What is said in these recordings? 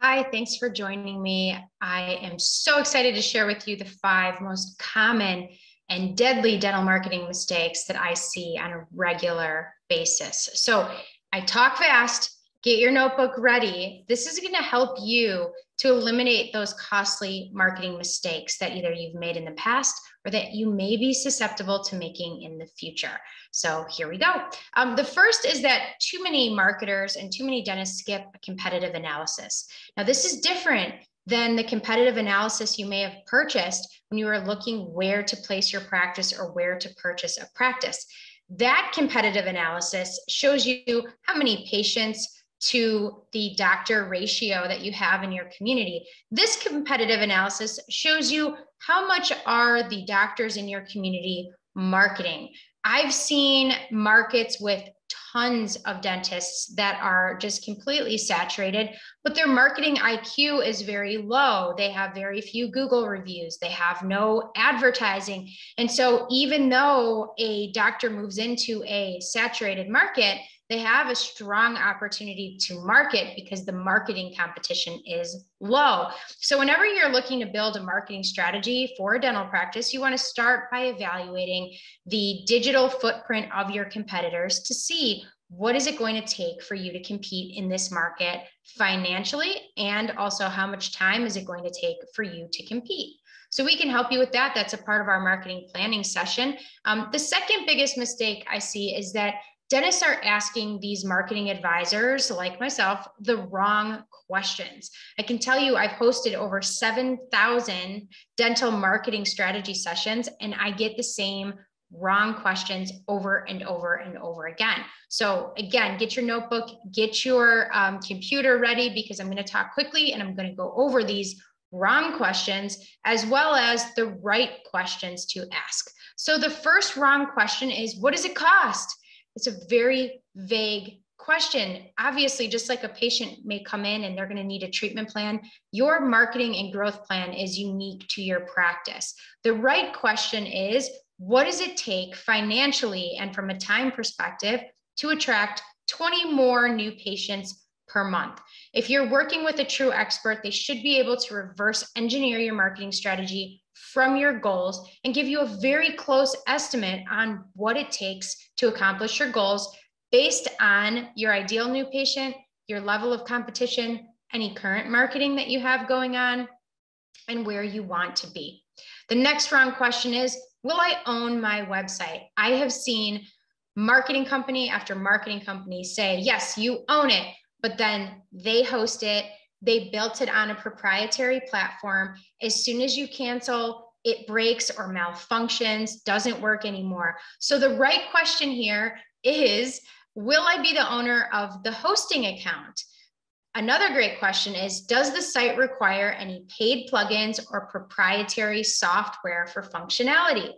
Hi, thanks for joining me. I am so excited to share with you the 5 most common and deadly dental marketing mistakes that I see on a regular basis. So I talk fast, get your notebook ready. This is going to help you to eliminate those costly marketing mistakes that either you've made in the past or that you may be susceptible to making in the future. So here we go. The first is that too many marketers and too many dentists skip a competitive analysis. Now, this is different than the competitive analysis you may have purchased when you were looking where to place your practice or where to purchase a practice. That competitive analysis shows you how many patients to the doctor ratio that you have in your community. This competitive analysis shows you how much are the doctors in your community marketing. I've seen markets with tons of dentists that are just completely saturated, but their marketing IQ is very low. They have very few Google reviews. They have no advertising. And so even though a doctor moves into a saturated market, they have a strong opportunity to market because the marketing competition is low. So whenever you're looking to build a marketing strategy for a dental practice, you want to start by evaluating the digital footprint of your competitors to see what is it going to take for you to compete in this market financially, and also how much time is it going to take for you to compete. So we can help you with that. That's a part of our marketing planning session. The second biggest mistake I see is that dentists are asking these marketing advisors like myself the wrong questions. I can tell you I've hosted over 7,000 dental marketing strategy sessions, and I get the same wrong questions over and over and over again. So again, get your notebook, get your computer ready, because I'm going to talk quickly and I'm going to go over these wrong questions as well as the right questions to ask. So the first wrong question is, what does it cost? It's a very vague question. Obviously, just like a patient may come in and they're going to need a treatment plan, your marketing and growth plan is unique to your practice. The right question is, what does it take financially and from a time perspective to attract 20 more new patients per month? If you're working with a true expert, they should be able to reverse engineer your marketing strategy from your goals and give you a very close estimate on what it takes to accomplish your goals based on your ideal new patient, your level of competition, any current marketing that you have going on, and where you want to be. The next wrong question is, will I own my website? I have seen marketing company after marketing company say, yes, you own it, but then they host it. They built it on a proprietary platform. As soon as you cancel, it breaks or malfunctions, doesn't work anymore. So the right question here is, will I be the owner of the hosting account? Another great question is, does the site require any paid plugins or proprietary software for functionality?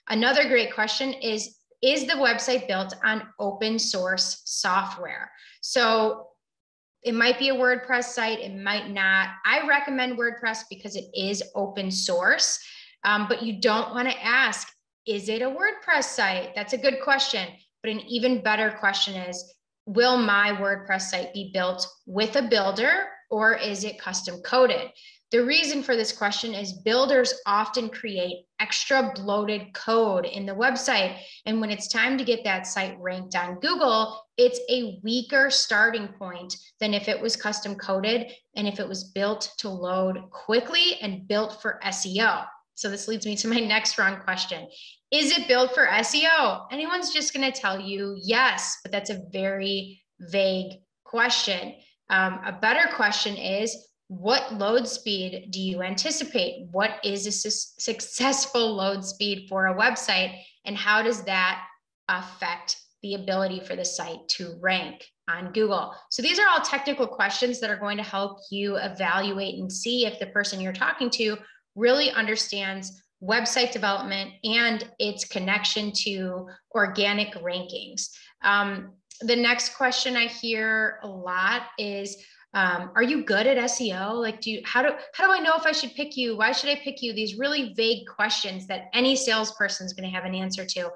Another great question is the website built on open source software? So it might be a WordPress site, it might not. I recommend WordPress because it is open source, but you don't want to ask, is it a WordPress site? That's a good question, but an even better question is, will my WordPress site be built with a builder or is it custom coded? The reason for this question is builders often create extra bloated code in the website. And when it's time to get that site ranked on Google, it's a weaker starting point than if it was custom coded and if it was built to load quickly and built for SEO. So this leads me to my next wrong question. Is it built for SEO? Anyone's just going to tell you yes, but that's a very vague question. A better question is, what load speed do you anticipate? What is a successful load speed for a website? And how does that affect the ability for the site to rank on Google? So these are all technical questions that are going to help you evaluate and see if the person you're talking to really understands website development and its connection to organic rankings. The next question I hear a lot is, are you good at SEO? Like, how do I know if I should pick you? Why should I pick you? These really vague questions that any salesperson is going to have an answer to.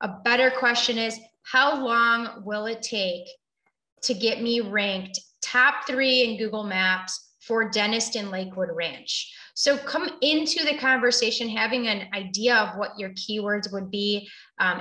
A better question is, how long will it take to get me ranked top 3 in Google Maps, for dentist in Lakewood Ranch. So come into the conversation having an idea of what your keywords would be.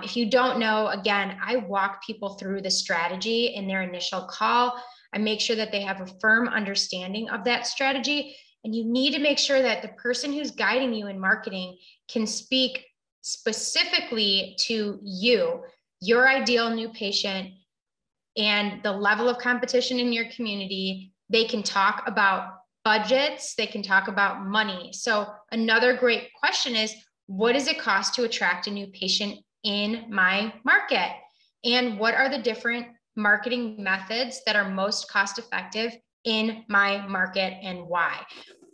If you don't know, again, I walk people through the strategy in their initial call. I make sure that they have a firm understanding of that strategy. And you need to make sure that the person who's guiding you in marketing can speak specifically to you, your ideal new patient, and the level of competition in your community. They can talk about budgets, they can talk about money. So another great question is, what does it cost to attract a new patient in my market? And what are the different marketing methods that are most cost effective in my market and why?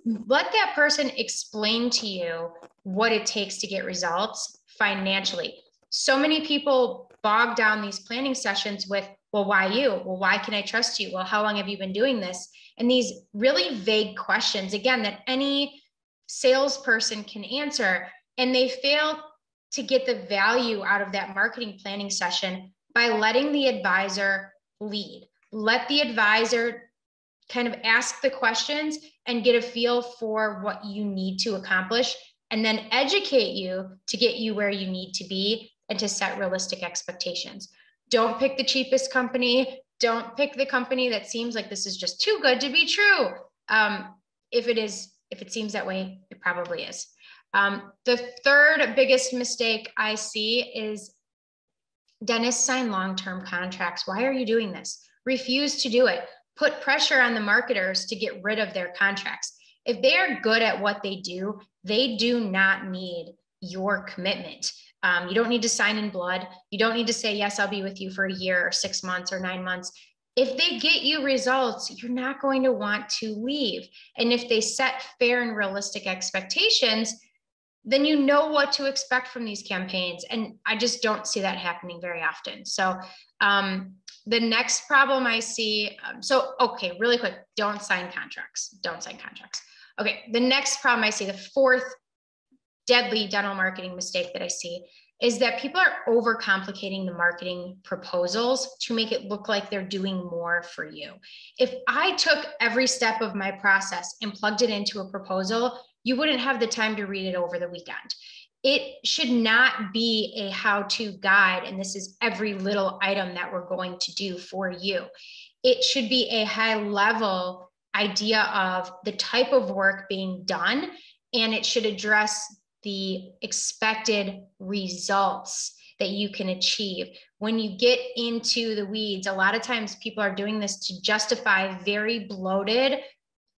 Let that person explain to you what it takes to get results financially. So many people bog down these planning sessions with, well, why you? Well, why can I trust you? Well, how long have you been doing this? And these really vague questions, again, that any salesperson can answer, and they fail to get the value out of that marketing planning session by letting the advisor lead. Let the advisor kind of ask the questions and get a feel for what you need to accomplish, and then educate you to get you where you need to be and to set realistic expectations. Don't pick the cheapest company. Don't pick the company that seems like this is just too good to be true. If it seems that way, it probably is. The third biggest mistake I see is dentists sign long-term contracts. Why are you doing this? Refuse to do it. Put pressure on the marketers to get rid of their contracts. If they are good at what they do not need your commitment. You don't need to sign in blood. You don't need to say, yes, I'll be with you for a year or 6 months or 9 months. If they get you results, you're not going to want to leave. And if they set fair and realistic expectations, then you know what to expect from these campaigns. And I just don't see that happening very often. So the next problem I see, okay, really quick, don't sign contracts. Don't sign contracts. Okay, the next problem I see, the fourth deadly dental marketing mistake that I see, is that people are overcomplicating the marketing proposals to make it look like they're doing more for you. If I took every step of my process and plugged it into a proposal, you wouldn't have the time to read it over the weekend. It should not be a how-to guide, and this is every little item that we're going to do for you. It should be a high-level idea of the type of work being done, and it should address the expected results that you can achieve. When you get into the weeds, a lot of times people are doing this to justify very bloated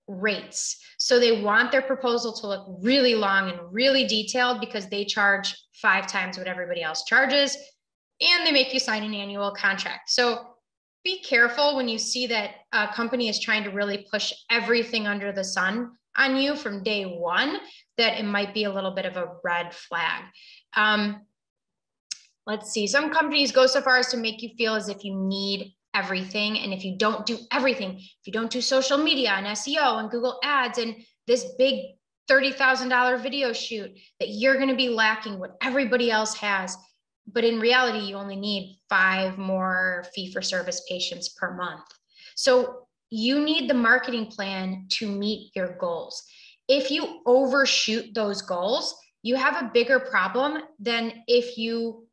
rates. So they want their proposal to look really long and really detailed because they charge 5 times what everybody else charges, and they make you sign an annual contract. So be careful when you see that a company is trying to really push everything under the sun on you from day one, that it might be a little bit of a red flag. Let's see, some companies go so far as to make you feel as if you need everything. And if you don't do everything, if you don't do social media and SEO and Google ads and this big $30,000 video shoot, that you're going to be lacking what everybody else has. But in reality, you only need 5 more fee-for-service patients per month. So you need the marketing plan to meet your goals. If you overshoot those goals, you have a bigger problem than if you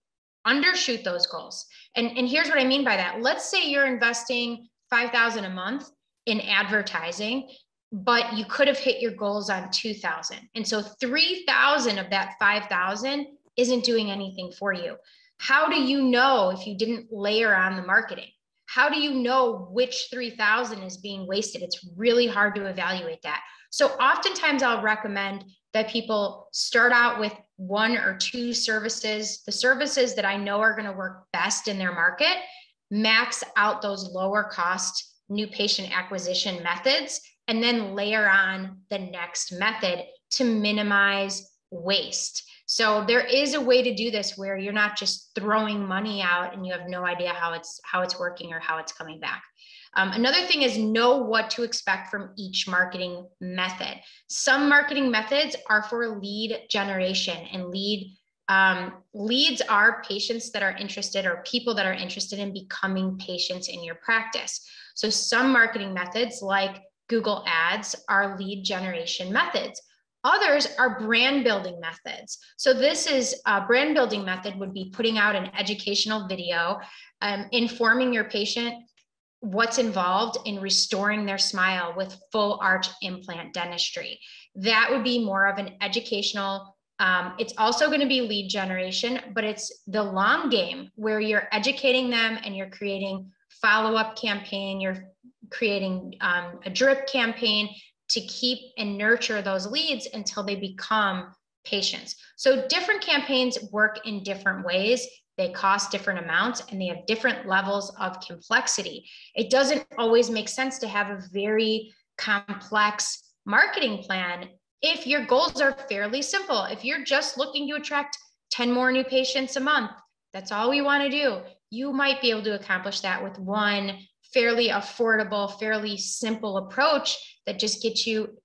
undershoot those goals. And here's what I mean by that. Let's say you're investing $5,000 a month in advertising, but you could have hit your goals on 2,000. And so 3,000 of that 5,000 isn't doing anything for you. How do you know if you didn't layer on the marketing? How do you know which 3,000 is being wasted? It's really hard to evaluate that. So oftentimes I'll recommend that people start out with 1 or 2 services, the services that I know are going to work best in their market, max out those lower cost new patient acquisition methods, and then layer on the next method to minimize waste. So there is a way to do this where you're not just throwing money out and you have no idea how it's working or how it's coming back. Another thing is know what to expect from each marketing method. Some marketing methods are for lead generation, and leads are patients that are interested or people that are interested in becoming patients in your practice. So some marketing methods like Google Ads are lead generation methods. Others are brand building methods. So this is a brand building method would be putting out an educational video, informing your patient what's involved in restoring their smile with full arch implant dentistry. That would be more of an educational. It's also going to be lead generation, but it's the long game where you're educating them and you're creating follow-up campaign, you're creating a drip campaign to keep and nurture those leads until they become patients. So different campaigns work in different ways. They cost different amounts and they have different levels of complexity. It doesn't always make sense to have a very complex marketing plan if your goals are fairly simple. If you're just looking to attract 10 more new patients a month, that's all we want to do. You might be able to accomplish that with one fairly affordable, fairly simple approach that just gets you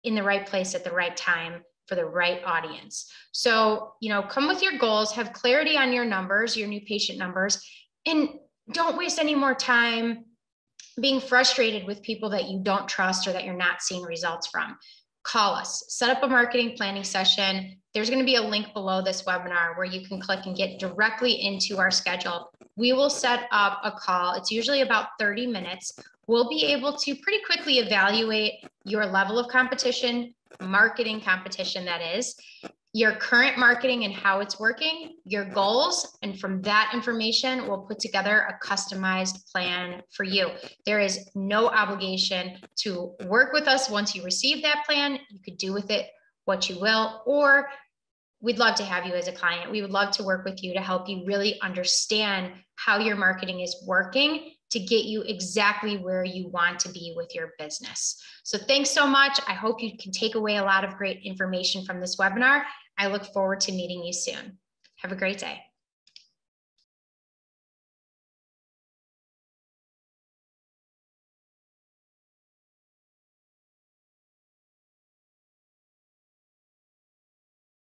in the right place at the right time for the right audience. So, come with your goals, have clarity on your numbers, your new patient numbers, and don't waste any more time being frustrated with people that you don't trust or that you're not seeing results from. Call us, set up a marketing planning session. There's going to be a link below this webinar where you can click and get directly into our schedule. We will set up a call. It's usually about 30 minutes. We'll be able to pretty quickly evaluate your level of competition, marketing competition that is, your current marketing and how it's working, your goals, and from that information, we'll put together a customized plan for you. There is no obligation to work with us once you receive that plan. You could do with it what you will, or we'd love to have you as a client. We would love to work with you to help you really understand how your marketing is working to get you exactly where you want to be with your business. So thanks so much. I hope you can take away a lot of great information from this webinar. I look forward to meeting you soon. Have a great day.